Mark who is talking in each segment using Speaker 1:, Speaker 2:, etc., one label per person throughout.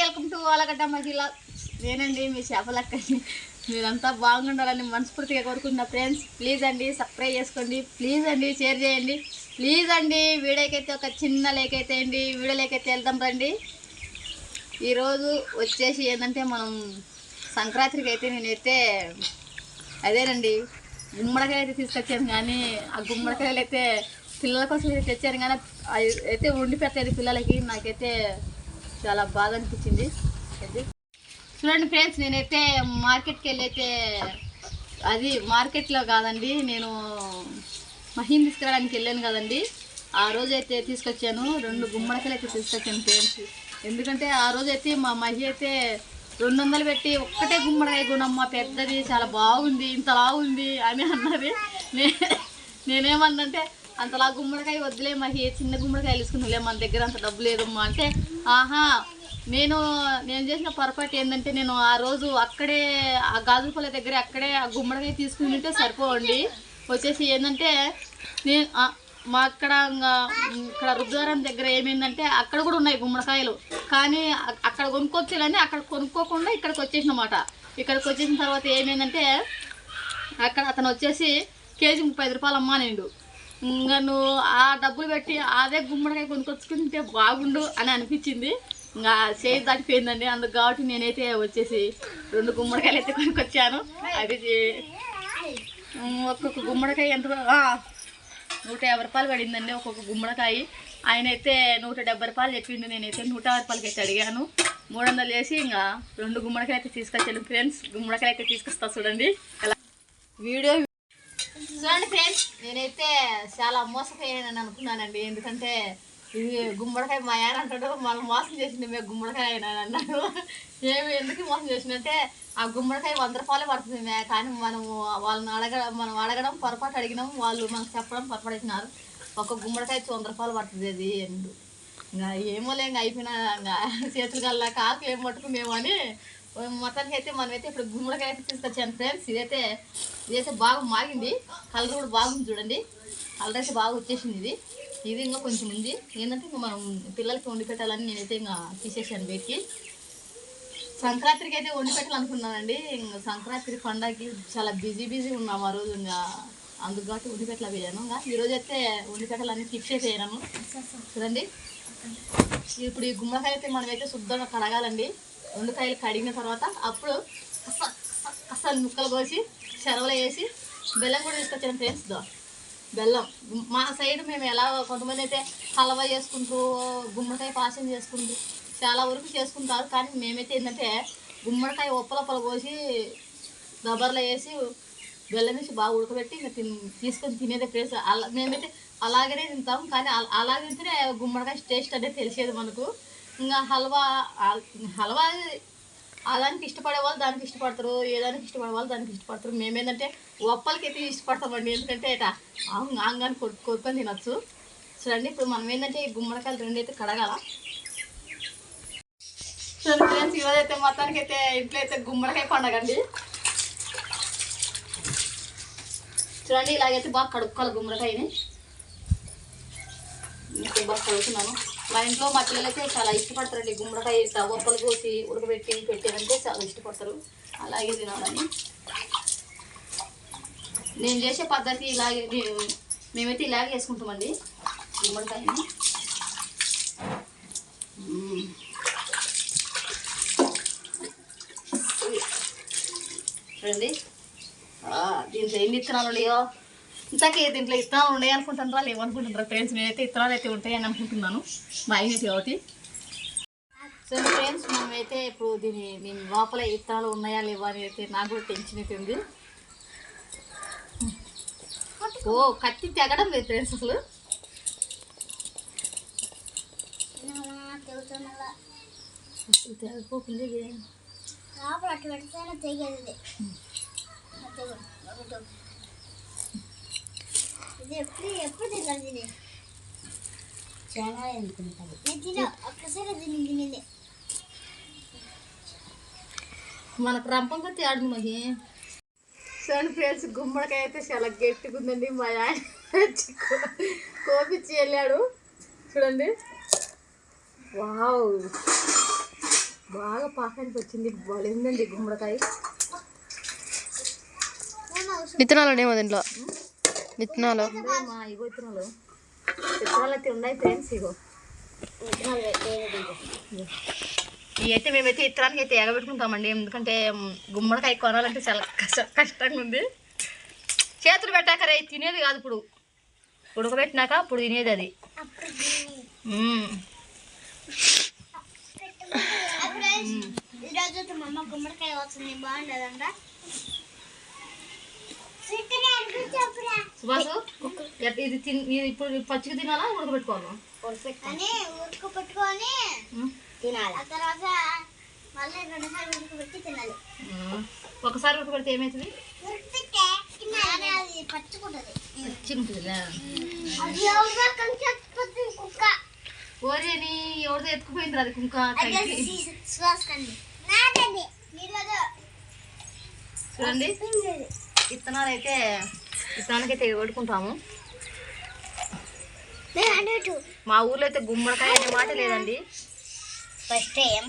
Speaker 1: Welcome to Allagadda మహిళ. నేనండి మీ చేపలక్కని. మీరంతా బాగుండాలని మనస్ఫూర్తిగా కోరుకుంటున్నా ఫ్రెండ్స్. ప్లీజ్ అండి సబ్స్క్రైబ్ చేసుకోండి, ప్లీజ్ అండి షేర్ చేయండి, ప్లీజ్ అండి వీడియోకైతే ఒక చిన్న లేక్ అయితే అండి. వీడియోలోకైతే వెళ్దాం రండి. ఈరోజు వచ్చేసి ఏంటంటే మనం సంక్రాంతికి అయితే నేనైతే అదేనండి గుమ్మడికాయ అయితే తీసుకొచ్చాను. కానీ ఆ గుమ్మడికాయలు అయితే పిల్లల కోసం అయితే తెచ్చాను, కానీ అయితే వండి పెట్టలేదు పిల్లలకి. నాకైతే చాలా బాధ అనిపించింది. అయితే చూడండి ఫ్రెండ్స్, నేనైతే మార్కెట్కి వెళ్ళి అయితే అది మార్కెట్లో కాదండి, నేను మహిళని తీసుకురావడానికి వెళ్ళాను కదండి. ఆ రోజు అయితే తీసుకొచ్చాను 2 గుమ్మడికాయలు అయితే తీసుకొచ్చాను ఫ్రెండ్స్. ఎందుకంటే ఆ రోజు అయితే మా మహి అయితే 200 పెట్టి ఒక్కటే గుమ్మడికాయ కొనమ్మ పెద్దది చాలా బాగుంది, ఇంతలా ఉంది అని అన్నది. నేనేమన్నంటే అంతలా గుమ్మడికాయ వద్దులే మహి, చిన్న గుమ్మడికాయలు తీసుకున్నాలే, మన దగ్గర అంత డబ్బు లేదమ్మా అంటే, ఆహా నేను చేసిన పొరపాటు ఏంటంటే నేను ఆ రోజు అక్కడే ఆ గాజుపల్లి దగ్గర అక్కడే ఆ గుమ్మడికాయ తీసుకుని ఉంటే సరిపోవండి. వచ్చేసి ఏంటంటే నేను మా ఇక్కడ రుద్రవరం దగ్గర ఏమైందంటే అక్కడ కూడా ఉన్నాయి గుమ్మడికాయలు, కానీ అక్కడ కొనుక్కొచ్చేయాలని అక్కడ కొనుక్కోకుండా ఇక్కడికి వచ్చేసినమాట. ఇక్కడికి వచ్చేసిన తర్వాత ఏమైందంటే అక్కడ అతను వచ్చేసి కేజీ 35 రూపాయలు అమ్మానేండు. ఇంకా నువ్వు ఆ డబ్బులు పెట్టి అదే గుమ్మడికాయ కొనుక్కొచ్చుకుంటే బాగుండు అని అనిపించింది. ఇంకా చేయి దాటిపోయిందండి. అందుకు కాబట్టి నేనైతే వచ్చేసి 2 గుమ్మడికాయలు అయితే కొనుక్కొచ్చాను. అది ఒక్కొక్క గుమ్మడికాయ ఎంత 150 రూపాయలు పడిందండి ఒక్కొక్క గుమ్మడికాయ. ఆయన అయితే 170 రూపాయలు చెప్పిండు, నేనైతే 150 రూపాయలకి అయితే అడిగాను. 300 వేసి ఇంకా 2 గుమ్మడికాయలు అయితే తీసుకొచ్చాను ఫ్రెండ్స్. గుమ్మడికాయలు అయితే తీసుకొస్తా చూడండి. అలా వీడియో చూడండి ఫ్రెండ్స్, నేనైతే చాలా మోసపోయానని అనుకున్నానండి. ఎందుకంటే ఇది గుమ్మడికాయ మా ఆయన అంటాడు మనం మోసం చేసింది మేము గుమ్మడికాయ అయినా అన్నాడు. ఎందుకు మోసం చేసిందంటే ఆ గుమ్మడికాయ 100 రూపాయలు పడుతుంది, కానీ మనం అడగడం పొరపాటు అడిగినాం, వాళ్ళు మనకు చెప్పడం పొరపాటు ఇచ్చినారు. ఒక గుమ్మడికాయ 100 రూపాయలు పడుతుంది అది. ఇంకా ఏమోలే ఇంకా అయిపోయినా ఇంకా చేతులు కల్లా కాకు ఏం పట్టుకునేమో అని మొత్తానికి అయితే మనమైతే ఇప్పుడు గుమ్మడికాయ అయితే తీసుకొచ్చాను ఫ్రెండ్స్. ఇదైతే బాగా మాగింది, కలర్ కూడా బాగుంది చూడండి. కలర్ అయితే బాగా వచ్చేసింది. ఇది ఇంకా కొంచెం ఉంది. ఏంటంటే ఇంకా మనం పిల్లలకి వండి పెట్టాలని నేనైతే ఇంకా తీసేసాను బయటికి. సంక్రాంతికి అయితే వండి పెట్టాలనుకున్నానండి. ఇంకా సంక్రాంతి పండగకి చాలా బిజీ ఉన్నాము ఆ రోజు. ఇంకా అందుకు కాబట్టి వండి పెట్టలేకపోయాను. ఇంకా ఈరోజు అయితే వండి పెట్టాలని ఫిక్స్ అయిపోయాను చూడండి. ఇప్పుడు ఈ గుమ్మడికాయ అయితే మనమైతే శుద్ధంగా కడగాలండి. 2 కాయలు కడిగిన తర్వాత అప్పుడు కసాలు ముక్కలు కోసి చెరవలో వేసి బెల్లం కూడా తీసుకొచ్చాను ఫ్రెండ్స్. బెల్లం మా సైడ్ మేము ఎలా కొంతమంది అయితే హల్వా చేసుకుంటూ గుమ్మడికాయ పాసం చేసుకుంటూ చాలా వరకు చేసుకుంటారు, కానీ మేమైతే ఏంటంటే గుమ్మడికాయ ఉప్పలొప్పలు కోసి దబ్బర్లో వేసి బెల్లం వేసి బాగా ఉడకబెట్టి ఇంకా తీసుకొని తినేదే ఫ్రెండ్స్. మేమైతే అలాగనే తింటాం, కానీ అలాగే తింటేనే గుమ్మడికాయ టేస్ట్ అనేది తెలిసేది మనకు. ఇంకా హల్వా దానికి ఇష్టపడే వాళ్ళు దానికి ఇష్టపడతారు, ఏ దానికి ఇష్టపడే వాళ్ళు దానికి ఇష్టపడతారు. మేమేంటంటే ఒప్పలకి అయితే ఇష్టపడతామండి, ఎందుకంటే ఆంగాన్ని కొట్టుకొని తినచ్చు చూడండి. ఇప్పుడు మనం ఏంటంటే ఈ గుమ్మడికాయలు 2 అయితే కడగాల చూడండి ఫ్రెండ్స్. ఈరోజైతే మొత్తానికి అయితే ఇంట్లో అయితే గుమ్మడికాయ పండగ అండి. చూడండి ఇలాగైతే బాగా కడుక్కోవాలి గుమ్మడికాయని. బాగా కడుగుతున్నాను. మా ఇంట్లో మా పిల్లలైతే చాలా ఇష్టపడతారండి గుమ్మడికాయ ఒప్పలు కోసి ఉడకబెట్టి పెట్టారంటే చాలా ఇష్టపడతారు, అలాగే తినాలని. నేను చేసే పద్ధతి ఇలాగే, మేమైతే ఇలాగే వేసుకుంటామండి గుమ్మడికాయని. చూడండి దీంట్లో ఎన్ని విత్తనాలు ఉన్నాయో. ఇంతకీ దీంట్లో విత్తనాలు ఉన్నాయి అనుకుంటున్నారా లేవనుకుంటున్నారా ఫ్రెండ్స్? నేనైతే విత్తనాలు అయితే ఉంటాయని అనుకుంటున్నాను మా అయినది కాబట్టి. సో ఫ్రెండ్స్ మనమైతే ఇప్పుడు దీని లోపల విత్తనాలు ఉన్నాయా లేవా అని అయితే నాకు కూడా టెన్షన్ అయితే ఉంది. కత్తి తెగడం లేదు ఫ్రెండ్స్ అసలు. తెగపోతుంది ఎప్పుడు తిన్నది చాలా ఎందుకుంటుంది మనకు రంపం కొత్తి ఆడుంది మహి. చూడండి ఫ్రెండ్స్, గుమ్మడికాయ అయితే చాలా గట్టిగా ఉందండి. మా ఆయన కోపించి వెళ్ళాడు చూడండి. వావ్ బాగా పాకానికి వచ్చింది, బాగుందండి గుమ్మడికాయ.
Speaker 2: విత్తనాలు ఉన్నాయేమో దీంట్లో, విత్తనాలు
Speaker 1: మా ఇగో విత్తనాలు అయితే ఉన్నాయి ఫ్రెండ్స్. ఇగో ఇవైతే మేమైతే విత్తనానికి అయితే ఎగబెట్టుకుంటామండి, ఎందుకంటే గుమ్మడికాయ కొనాలంటే చాలా కష్టంగా ఉంది. చేతులు పెట్టాక రే తినేది కాదు, ఇప్పుడు ఉడకబెట్టినాక ఇప్పుడు తినేది అది.
Speaker 3: గుమ్మడికాయ వస్తుంది, బాగుండదంట.
Speaker 1: సుభాష్ ఇది ఇప్పుడు పచ్చిగా తినాలా ఉడకబెట్టుకోవాలా?
Speaker 3: ఉడకబెట్టుకొని తినాలి, ఆ తర్వాత మళ్ళీ 2 సార్లు ఉడకబెట్టి తినాలి.
Speaker 1: ఒకసారి ఉడకబెడితే ఏమవుతుంది?
Speaker 3: అది పచ్చుకుంటది.
Speaker 1: ఓరి అని ఎవరితో ఎత్తుకుపోయింది అది కుంక. చూడండి విత్తనాలకైతే కొట్టుకుంటాము. మా ఊర్లో అయితే గుమ్మడికాయ అనే మాట లేదండి.
Speaker 3: ఫస్ట్ టైం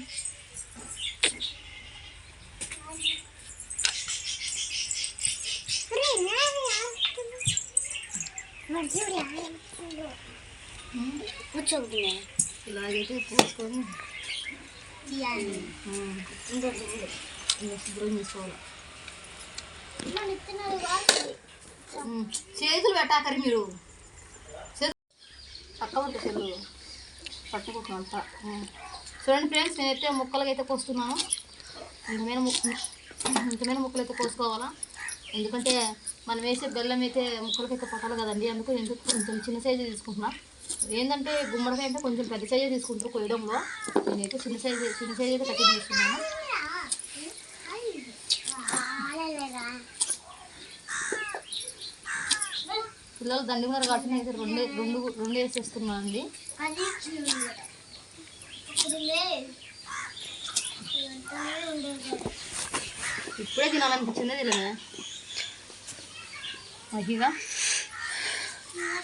Speaker 1: ఇలాగైతే పోసుకొని శుభ్రం చేసుకోవాలి. చేతులు పెట్టాకరి మీరు చక్క ఉంటుంది చెల్లు పట్టుకుంటున్నాను అంతా. చూడండి ఫ్రెండ్స్, నేనైతే ముక్కలకి అయితే కోస్తున్నాను. ఇంతమైన ముక్కలు అయితే కోసుకోవాలా, ఎందుకంటే మనం వేసే బెల్లం అయితే ముక్కలకైతే పట్టాలి కదండి. అందుకు నేను కొంచెం చిన్న సైజు తీసుకుంటున్నా. ఏంటంటే గుమ్మడికాయ అంటే కొంచెం పెద్ద సైజు తీసుకుంటారు కొయ్యడంలో, నేనైతే చిన్న సైజు అయితే కటింగ్ చేస్తున్నాను. పిల్లలు దండి ఉన్నారు కాబట్టి నేను అయితే రెండు వేసేస్తున్నాను అండి. ఇప్పుడే తినాలనిపించిందే తెలియదా మహిగా,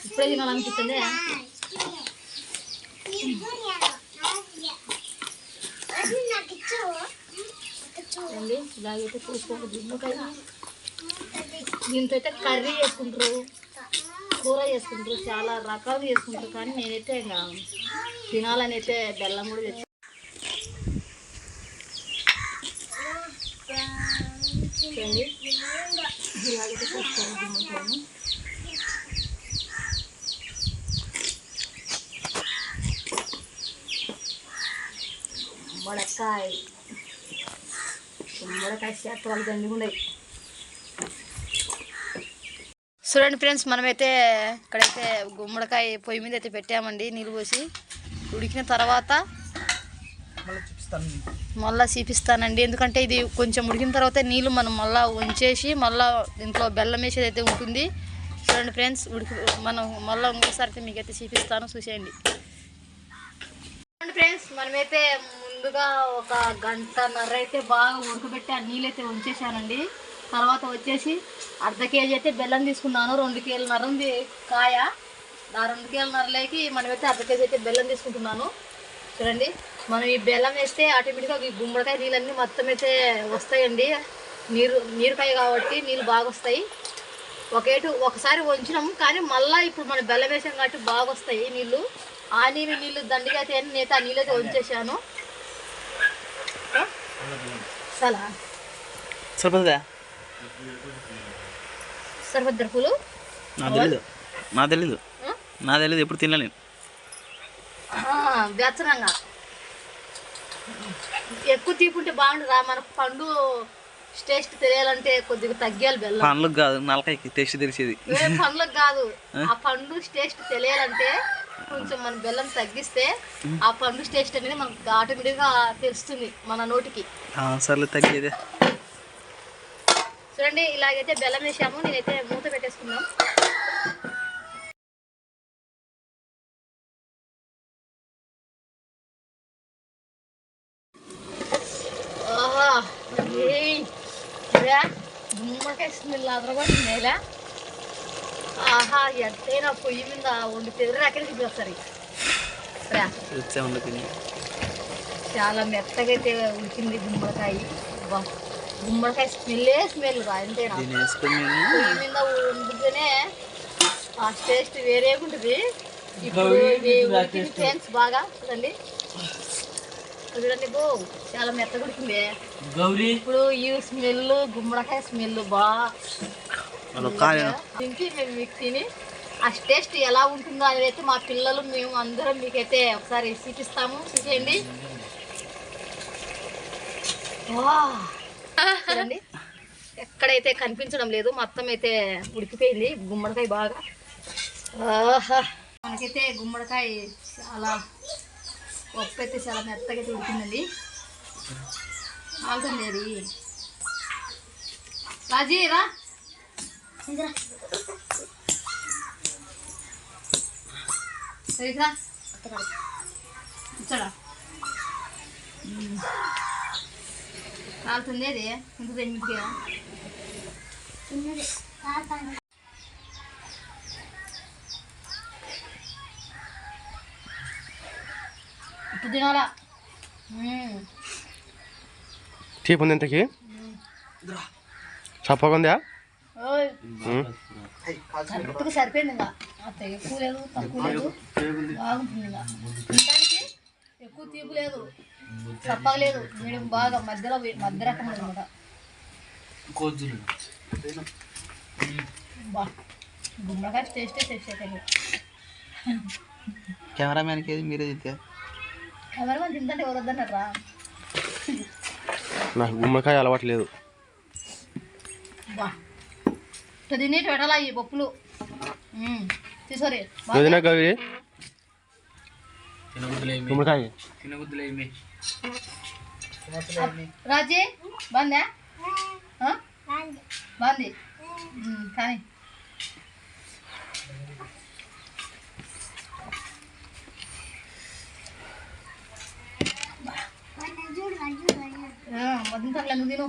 Speaker 1: ఇప్పుడే తినాలనిపించిందే. అండి ఇలాగైతే చూసుకోవాలి గుమ్మడికాయ. దీంతో అయితే కర్రీ చేసుకుంటారు, కూర చేసుకుంటారు, చాలా రకాలు చేసుకుంటారు. కానీ నేనైతే ఇంకా తినాలని అయితే బెల్లం కూడా తెచ్చు. చూడండి ఇలాగైతే చూసుకోవాలి గుమ్మడికాయని. గుమ్మడికాయ చేత వాళ్ళు దండిగుండయి. చూడండి ఫ్రెండ్స్, మనమైతే ఇక్కడైతే గుమ్మడికాయ పొయ్యి మీద అయితే పెట్టామండి. నీళ్ళు పోసి ఉడికిన తర్వాత మళ్ళీ చూపిస్తానండి. ఎందుకంటే ఇది కొంచెం ఉడికిన తర్వాత నీళ్ళు మనం మళ్ళీ వంచేసి మళ్ళీ దీంట్లో బెల్లం వేసేది అయితే ఉంటుంది. చూడండి ఫ్రెండ్స్, మనం మళ్ళీ ఇంకోసారి అయితే మీకైతే చూపిస్తాను, చూసేయండి. చూడండి ఫ్రెండ్స్, మనమైతే ముందుగా 1 గంటన్నర అయితే బాగా ఉడకబెట్టి ఆ నీళ్ళైతే వంచేసానండి. తర్వాత వచ్చేసి 1/2 కేజీ అయితే బెల్లం తీసుకున్నాను. 2 కేజీలన్నర ఉంది కాయ. ఆ 2 కేజీలన్నరలోకి మనమైతే 1/2 కేజీ అయితే బెల్లం తీసుకుంటున్నాను. చూడండి, మనం ఈ బెల్లం వేస్తే ఆటోమేటిక్గా ఈ గుమ్మడికాయ నీళ్ళన్నీ మొత్తం అయితే వస్తాయండి. నీరుకాయ కాబట్టి నీళ్ళు బాగా వస్తాయి. ఒకసారి వంచినాం, కానీ మళ్ళీ ఇప్పుడు మనం బెల్లం వేసాం కాబట్టి బాగా వస్తాయి నీళ్ళు. ఆ నీళ్ళు దండిగా అయితే నేత ఆ నీళ్ళు అయితే వంచేసాను. సర్వద్ర పూలు
Speaker 2: నా తెలీదు ఎప్పుడు తినలేను.
Speaker 1: బెచ్చనంగా ఎక్కువ తీపుంటే బాగుంటుందా? మనకు పండు టేస్ట్ తెలియాలంటే కొద్దిగా తగ్గాలి బెల్లం.
Speaker 2: పండ్లకు కాదు, నలకాయకి టేస్ట్ తెలిసేది.
Speaker 1: పండ్లకు కాదు, ఆ పండు టేస్ట్ తెలియాలంటే కొంచెం మనం బెల్లం తగ్గిస్తే ఆ పండు టేస్ట్ అనేది మనకు ఆటోమేటిక్గా తెలుస్తుంది మన నోటికి.
Speaker 2: సర్లే తగ్గేదే.
Speaker 1: చూడండి, ఇలాగైతే బెల్లం వేసాము. నేనైతే మూత పెట్టేసుకున్నాం. గుమ్మడికాయ స్మెల్ అదరగొట్టిందేలా. ఆహా, ఎంతైనా పొయ్యి మీద వండితే అక్కడికి చూస్తారు. చాలా మెత్తగా అయితే ఉడికింది గుమ్మడికాయ. గుమ్మడికాయ స్మెల్ రా అంతేనా.
Speaker 2: దీన్ని వేసుకొని
Speaker 1: పొయ్యి మీద వండితేనే ఆ టేస్ట్ వేరే ఉంటుంది. ఇప్పుడు ఇది ఉడికింది ఫ్రెండ్స్ బాగా చూడండి. బో చాలా మెత్తగా ఉడికింది. ఇప్పుడు ఈ స్మెల్ గుమ్మడికాయ స్మెల్ దీనికి మేము మీకు తిని ఆ టేస్ట్ ఎలా ఉంటుందో అనేది అయితే మా పిల్లలు మేము అందరం మీకైతే ఒకసారి చూపిస్తాము. చూసేయండి. చూడండి ఎక్కడైతే కనిపించడం లేదు, మొత్తం అయితే ఉడికిపోయింది గుమ్మడికాయ బాగా. మనకైతే గుమ్మడికాయ చాలా పప్పు అయితే చాలా మెత్తగా అయితే ఉడికిందండి. ఆల్సండి అది రాజీ రా సరిగా ఇచ్చడా కాలుతుంది. అది ఇంత తెమ్మిదిగా ఇప్పుడు తినాలా.
Speaker 4: చీప్ ఉంది ఇంతకి చప్పగా ఉందా?
Speaker 1: కరెక్ట్గా సరిపోయింది. ఇంకా అంత ఎక్కువ లేదు తక్కువ లేదు, బాగుంటుంది. ఇంకా తినడానికి ఎక్కువ తీపు లేదు, చప్పగా లేదు, మీడియం బాగా మధ్య రకం అనమాట. గుమ్మడికాయ టేస్ట్ అయిపోయింది.
Speaker 2: కెమెరామ్యాన్కి మీరే తింటే
Speaker 1: ఎవరైనా తింటే ఎవరొద్దన్నారా.
Speaker 4: నాకు గుమ్మడికాయ అలవాట్లేదు.
Speaker 1: తిని పెట్టాలా ఈ పప్పులు తీసుకోరే
Speaker 4: గవి గుమ్మడికాయ
Speaker 1: రాజీ బాగుందా? బాగుంది కానీ మొదటి తగ్గలేదు నువ్వు తిను.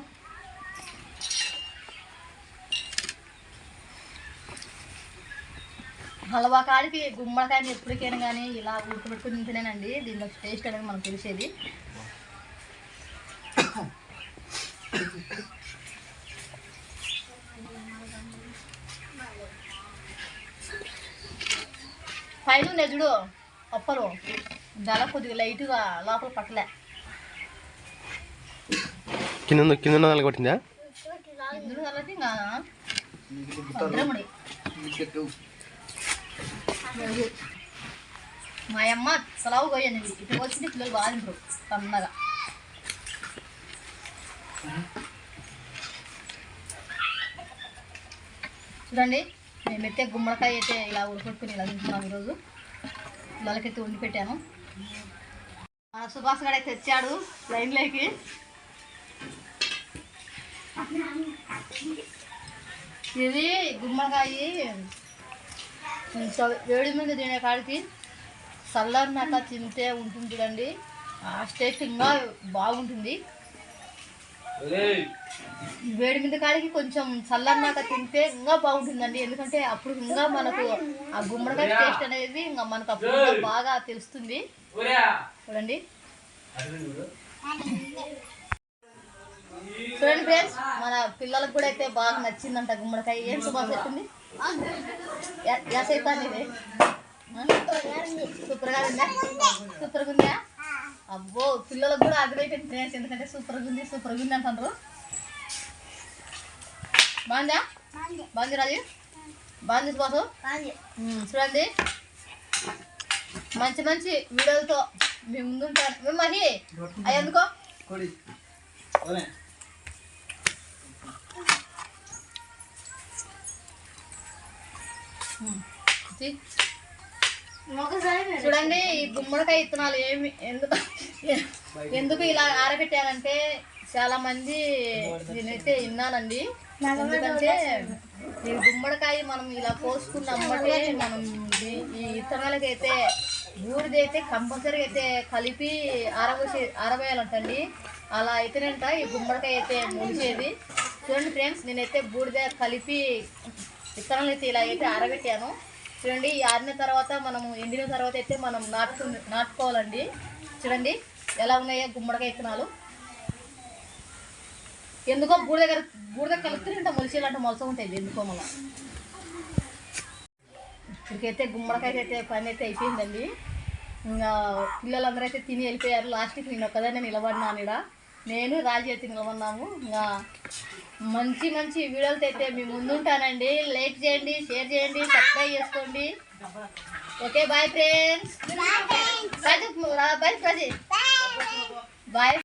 Speaker 1: హల్వా కాడికి గుమ్మడికాయని ఎప్పటికైనా కానీ ఇలా ఉడకబెట్టుకుని తింటేనేనండి దీనిలో టేస్ట్ అనేది మనకు తెలిసేది. పైన నెజుడు అప్పలు దళ కొద్దిగా లైట్గా లోపల పట్టలే.
Speaker 4: కింద కొట్టిందా?
Speaker 1: ఇందులో కలిసి ఇంకా భద్రముడి మా అమ్మ సలావు పోయాను. ఇటు వచ్చింది పిల్లలు బాగా తింటారు సన్నగా. చూడండి మేమైతే గుమ్మడికాయ అయితే ఇలా ఉడకొట్టుకుని ఇలా తింటున్నాం. ఈరోజు పిల్లలకైతే వండి పెట్టాను. సుభాష్ గడ అయితే తెచ్చాడు లైన్లోకి. ఇది గుమ్మడికాయ వేడి మీద తినే కాడికి చల్లారినాక తింటే ఉంటుంది చూడండి, ఆ టేస్ట్ ఇంకా బాగుంటుంది. వేడి మీద కాడికి కొంచెం చల్లారినాక తింటే ఇంకా బాగుంటుందండి. ఎందుకంటే అప్పుడు ఇంకా మనకు ఆ గుమ్మడికాయ టేస్ట్ అనేది ఇంకా మనకు అప్పుడు బాగా తెలుస్తుంది. చూడండి చూడండి ఫ్రెండ్స్, మన పిల్లలకు కూడా అయితే బాగా నచ్చిందంట గుమ్మడికాయ. ఏం సుభాష్ చెప్పింది? యాసైతాను ఇది సూపర్గా ఉందా? సూపర్గా ఉందా? అబ్బో పిల్లలకు కూడా అగ్రైపోయింది ఫ్రెండ్స్, ఎందుకంటే సూపర్గా ఉంది అంటారు. బాగుందా? బాగుంది రాజు, బాగుంది సుభాసు. చూడండి మంచి మంచి వీడియోలతో మేము ముందుంటాను. మేము మహి అవి ఎందుకో చూడండి ఈ గుమ్మడికాయ విత్తనాలు ఎందుకు ఇలా ఆరబెట్టానంటే చాలా మంది నేనైతే విన్నానండి. ఎందుకంటే ఈ గుమ్మడికాయ మనం ఇలా కోసుకున్నమ్మటే మనం ఈ విత్తనాలకైతే బూడిదైతే కంపల్సరీగా అయితే కలిపి ఆరబోయాలంటండి. అలా అయితేనంట ఈ గుమ్మడికాయ అయితే మొలిచేది. చూడండి ఫ్రెండ్స్, నేనైతే బూడిద కలిపి విత్తనాలు అయితే ఇలా అయితే ఆరబెట్టాను. చూడండి ఈ ఆరిన తర్వాత మనము ఎండిన తర్వాత అయితే మనం నాటుకోవాలండి. చూడండి ఎలా ఉన్నాయో గుమ్మడికాయ విత్తనాలు. ఎందుకో బూడిద కలుపుతుంది ఇంత మొలిసేలాంటి మొలస ఉంటుంది ఎందుకో మళ్ళీ. ఇప్పటికైతే గుమ్మడికాయ అయితే పని అయితే అయిపోయిందండి. ఇంకా పిల్లలందరూ అయితే తిని వెళ్ళిపోయారు. లాస్ట్కి నేను ఒక్కదాన్ని నిలబడినాను ఇక్కడ, నేను రాజు అయితే నిలబడినాము. ఇంకా మంచి మంచి వీడియోలతో అయితే మీ ముందుంటానండి. లైక్ చేయండి, షేర్ చేయండి, సబ్స్క్రైబ్ చేసుకోండి. Okay bye friends. బాయ్ ప్రజీ. బాయ్.